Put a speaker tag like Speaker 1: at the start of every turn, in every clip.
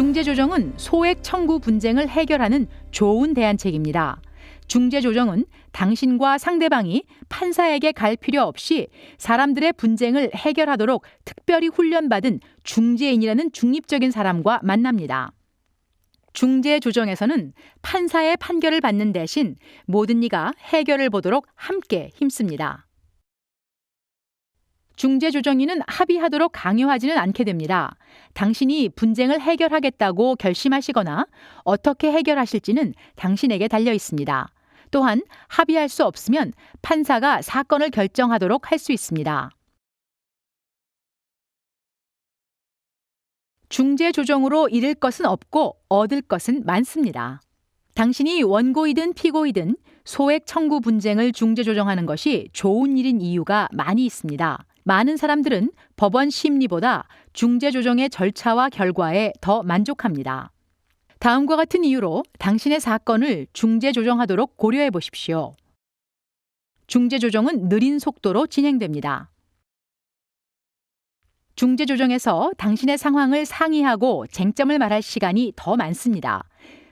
Speaker 1: 중재조정은 소액 청구 분쟁을 해결하는 좋은 대안책입니다. 중재조정은 당신과 상대방이 판사에게 갈 필요 없이 사람들의 분쟁을 해결하도록 특별히 훈련받은 중재인이라는 중립적인 사람과 만납니다. 중재조정에서는 판사의 판결을 받는 대신 모든 이가 해결을 보도록 함께 힘씁니다. 중재조정인은 합의하도록 강요하지는 않게 됩니다. 당신이 분쟁을 해결하겠다고 결심하시거나 어떻게 해결하실지는 당신에게 달려 있습니다. 또한 합의할 수 없으면 판사가 사건을 결정하도록 할 수 있습니다. 중재조정으로 잃을 것은 없고 얻을 것은 많습니다. 당신이 원고이든 피고이든 소액 청구 분쟁을 중재조정하는 것이 좋은 일인 이유가 많이 있습니다. 많은 사람들은 법원 심리보다 중재조정의 절차와 결과에 더 만족합니다. 다음과 같은 이유로 당신의 사건을 중재조정하도록 고려해 보십시오. 중재조정은 느린 속도로 진행됩니다. 중재조정에서 당신의 상황을 상의하고 쟁점을 말할 시간이 더 많습니다.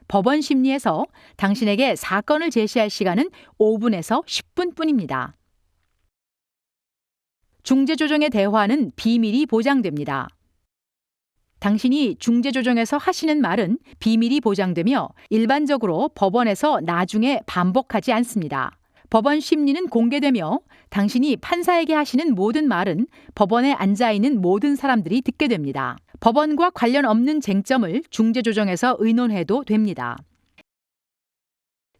Speaker 1: 법원 심리에서 당신에게 사건을 제시할 시간은 5분에서 10분뿐입니다. 중재조정의 대화는 비밀이 보장됩니다. 당신이 중재조정에서 하시는 말은 비밀이 보장되며 일반적으로 법원에서 나중에 반복하지 않습니다. 법원 심리는 공개되며 당신이 판사에게 하시는 모든 말은 법원에 앉아있는 모든 사람들이 듣게 됩니다. 법원과 관련 없는 쟁점을 중재조정에서 의논해도 됩니다.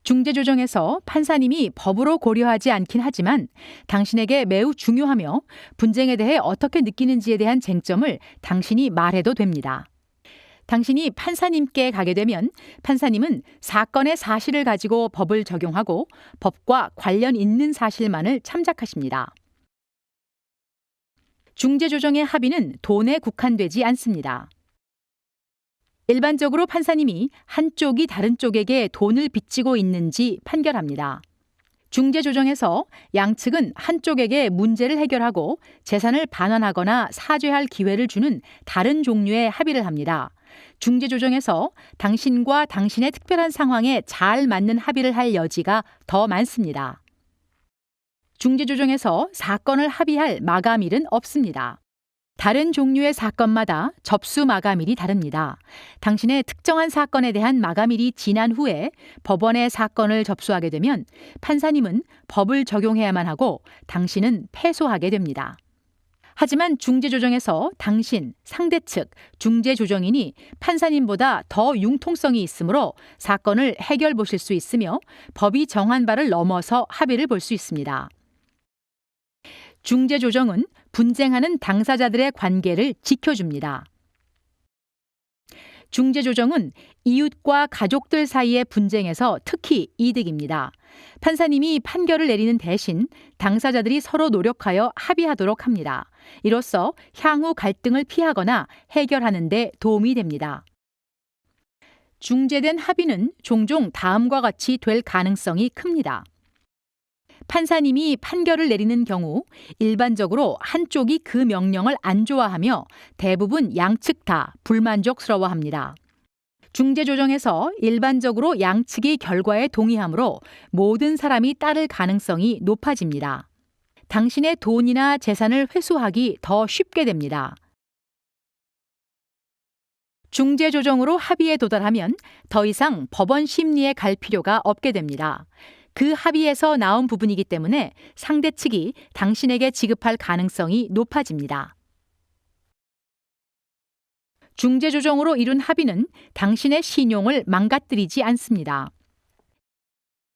Speaker 1: 중재조정에서 판사님이 법으로 고려하지 않긴 하지만 당신에게 매우 중요하며 분쟁에 대해 어떻게 느끼는지에 대한 쟁점을 당신이 말해도 됩니다. 당신이 판사님께 가게 되면 판사님은 사건의 사실을 가지고 법을 적용하고 법과 관련 있는 사실만을 참작하십니다. 중재조정의 합의는 돈에 국한되지 않습니다. 일반적으로 판사님이 한쪽이 다른 쪽에게 돈을 빚지고 있는지 판결합니다. 중재조정에서 양측은 한쪽에게 문제를 해결하고 재산을 반환하거나 사죄할 기회를 주는 다른 종류의 합의를 합니다. 중재조정에서 당신과 당신의 특별한 상황에 잘 맞는 합의를 할 여지가 더 많습니다. 중재조정에서 사건을 합의할 마감일은 없습니다. 다른 종류의 사건마다 접수 마감일이 다릅니다. 당신의 특정한 사건에 대한 마감일이 지난 후에 법원에 사건을 접수하게 되면 판사님은 법을 적용해야만 하고 당신은 패소하게 됩니다. 하지만 중재조정에서 당신, 상대측, 중재조정인이 판사님보다 더 융통성이 있으므로 사건을 해결 보실 수 있으며 법이 정한 바를 넘어서 합의를 볼 수 있습니다. 중재조정은 분쟁하는 당사자들의 관계를 지켜줍니다. 중재조정은 이웃과 가족들 사이의 분쟁에서 특히 이득입니다. 판사님이 판결을 내리는 대신 당사자들이 서로 노력하여 합의하도록 합니다. 이로써 향후 갈등을 피하거나 해결하는 데 도움이 됩니다. 중재된 합의는 종종 다음과 같이 될 가능성이 큽니다. 판사님이 판결을 내리는 경우 일반적으로 한쪽이 그 명령을 안 좋아하며 대부분 양측 다 불만족스러워합니다. 중재조정에서 일반적으로 양측이 결과에 동의하므로 모든 사람이 따를 가능성이 높아집니다. 당신의 돈이나 재산을 회수하기 더 쉽게 됩니다. 중재조정으로 합의에 도달하면 더 이상 법원 심리에 갈 필요가 없게 됩니다. 그 합의에서 나온 부분이기 때문에 상대 측이 당신에게 지급할 가능성이 높아집니다. 중재조정으로 이룬 합의는 당신의 신용을 망가뜨리지 않습니다.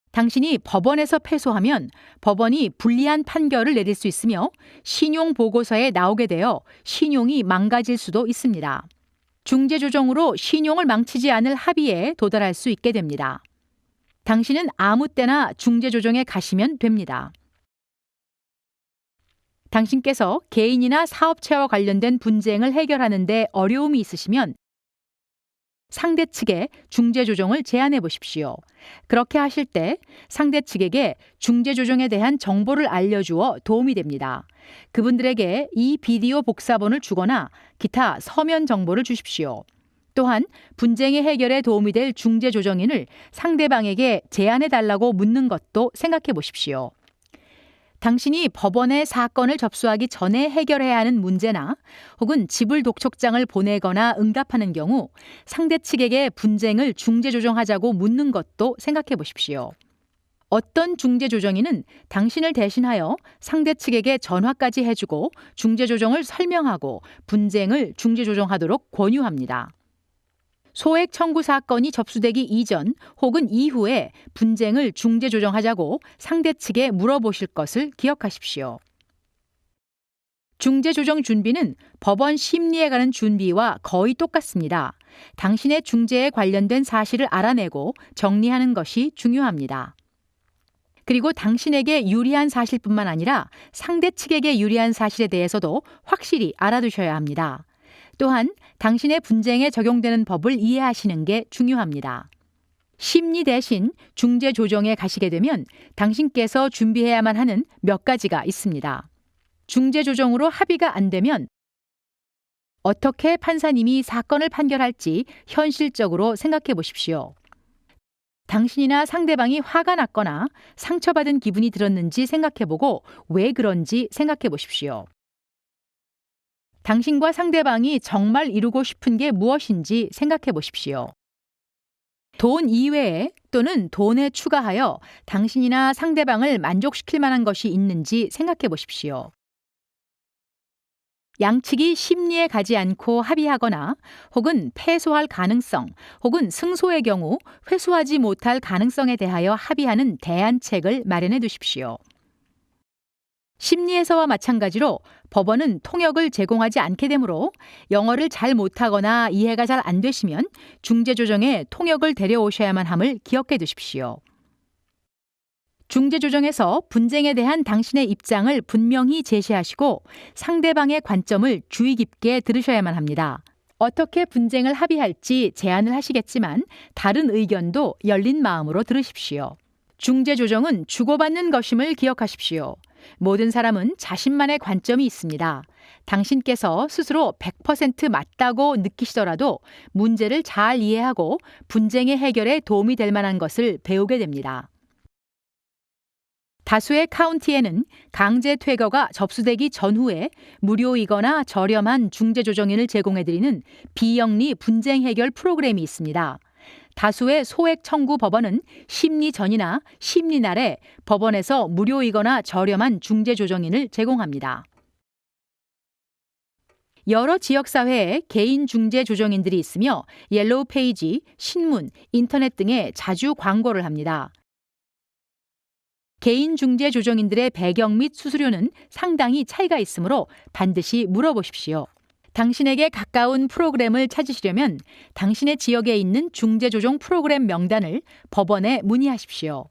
Speaker 1: 당신이 법원에서 패소하면 법원이 불리한 판결을 내릴 수 있으며 신용보고서에 나오게 되어 신용이 망가질 수도 있습니다. 중재조정으로 신용을 망치지 않을 합의에 도달할 수 있게 됩니다. 당신은 아무 때나 중재조정에 가시면 됩니다. 당신께서 개인이나 사업체와 관련된 분쟁을 해결하는 데 어려움이 있으시면 상대 측에 중재조정을 제안해 보십시오. 그렇게 하실 때 상대 측에게 중재조정에 대한 정보를 알려주어 도움이 됩니다. 그분들에게 이 비디오 복사본을 주거나 기타 서면 정보를 주십시오. 또한 분쟁의 해결에 도움이 될 중재조정인을 상대방에게 제안해달라고 묻는 것도 생각해 보십시오. 당신이 법원에 사건을 접수하기 전에 해결해야 하는 문제나 혹은 지불 독촉장을 보내거나 응답하는 경우 상대 측에게 분쟁을 중재조정하자고 묻는 것도 생각해 보십시오. 어떤 중재조정인은 당신을 대신하여 상대 측에게 전화까지 해주고 중재조정을 설명하고 분쟁을 중재조정하도록 권유합니다. 소액 청구 사건이 접수되기 이전 혹은 이후에 분쟁을 중재조정하자고 상대 측에 물어보실 것을 기억하십시오. 중재조정 준비는 법원 심리에 가는 준비와 거의 똑같습니다. 당신의 중재에 관련된 사실을 알아내고 정리하는 것이 중요합니다. 그리고 당신에게 유리한 사실뿐만 아니라 상대 측에게 유리한 사실에 대해서도 확실히 알아두셔야 합니다. 또한 당신의 분쟁에 적용되는 법을 이해하시는 게 중요합니다. 심리 대신 중재 조정에 가시게 되면 당신께서 준비해야만 하는 몇 가지가 있습니다. 중재 조정으로 합의가 안 되면 어떻게 판사님이 사건을 판결할지 현실적으로 생각해 보십시오. 당신이나 상대방이 화가 났거나 상처받은 기분이 들었는지 생각해보고 왜 그런지 생각해 보십시오. 당신과 상대방이 정말 이루고 싶은 게 무엇인지 생각해 보십시오. 돈 이외에 또는 돈에 추가하여 당신이나 상대방을 만족시킬 만한 것이 있는지 생각해 보십시오. 양측이 심리에 가지 않고 합의하거나 혹은 패소할 가능성 혹은 승소의 경우 회수하지 못할 가능성에 대하여 합의하는 대안책을 마련해 두십시오. 심리에서와 마찬가지로 법원은 통역을 제공하지 않게 되므로 영어를 잘 못하거나 이해가 잘 안 되시면 중재조정에 통역을 데려오셔야만 함을 기억해 두십시오. 중재조정에서 분쟁에 대한 당신의 입장을 분명히 제시하시고 상대방의 관점을 주의 깊게 들으셔야만 합니다. 어떻게 분쟁을 합의할지 제안을 하시겠지만 다른 의견도 열린 마음으로 들으십시오. 중재조정은 주고받는 것임을 기억하십시오. 모든 사람은 자신만의 관점이 있습니다. 당신께서 스스로 100% 맞다고 느끼시더라도 문제를 잘 이해하고 분쟁의 해결에 도움이 될 만한 것을 배우게 됩니다. 다수의 카운티에는 강제 퇴거가 접수되기 전후에 무료이거나 저렴한 중재조정인을 제공해드리는 비영리 분쟁 해결 프로그램이 있습니다. 다수의 소액 청구 법원은 심리 전이나 심리날에 법원에서 무료이거나 저렴한 중재조정인을 제공합니다. 여러 지역사회에 개인 중재조정인들이 있으며 옐로우 페이지, 신문, 인터넷 등에 자주 광고를 합니다. 개인 중재 조정인들의 배경 및 수수료는 상당히 차이가 있으므로 반드시 물어보십시오. 당신에게 가까운 프로그램을 찾으시려면 당신의 지역에 있는 중재 조정 프로그램 명단을 법원에 문의하십시오.